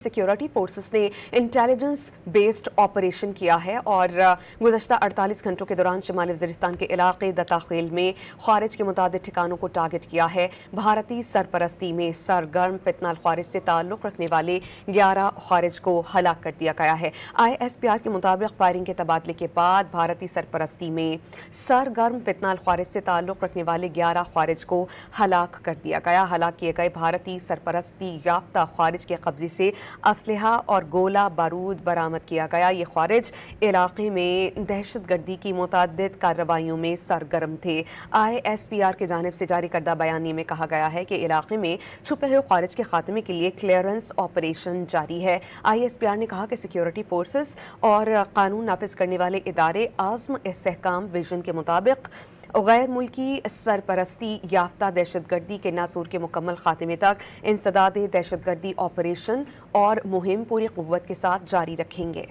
Security forces ने intelligence based operation किया है और गुज़श्ता 48 घंटों के दौरान शिमाली वज़ीरिस्तान के इलाके दत्ताखेल में खारिज के मुतादिद ठिकानों को टारगेट किया है। भारतीय सरपरस्ती में सरगर्म फितना खारिज से ताल्लुक़ रखने वाले 11 खारिज को हलाक कर दिया गया है। ISPR के मुताबिक फायरिंग के तबादले के बाद भारतीय सरपरस्ती में सरगर्म फितना खारिज से ताल्लुक़ रखने वाले 11 खारिज को हलाक कर दिया गया। हलाक किए गए भारतीय सरपरस्ती याफ्ता खारिज के कब्जे से असलहा और गोला बारूद बरामद किया गया। ये खारिज इलाके में दहशत गर्दी की मुतअद्दिद कार्रवाइयों में सरगर्म थे। ISPR की जानिब से जारी करदा बयानी में कहा गया है कि इलाके में छुपे हुए खारिज के खात्मे के लिए क्लियरेंस ऑपरेशन जारी है। ISPR ने कहा कि सिक्योरिटी फोर्सेस और कानून नाफिज करने वाले इदारे आज़म इस्तेहकाम विजन के मुताबिक गैर मुल्की सरपरस्ती याफ्ता दहशत गर्दी के नासूर के मुकम्मल खात्मे तक इंसदाद दहशत गर्दी ऑपरेशन और मुहिम पूरी कुव्वत के साथ जारी रखेंगे।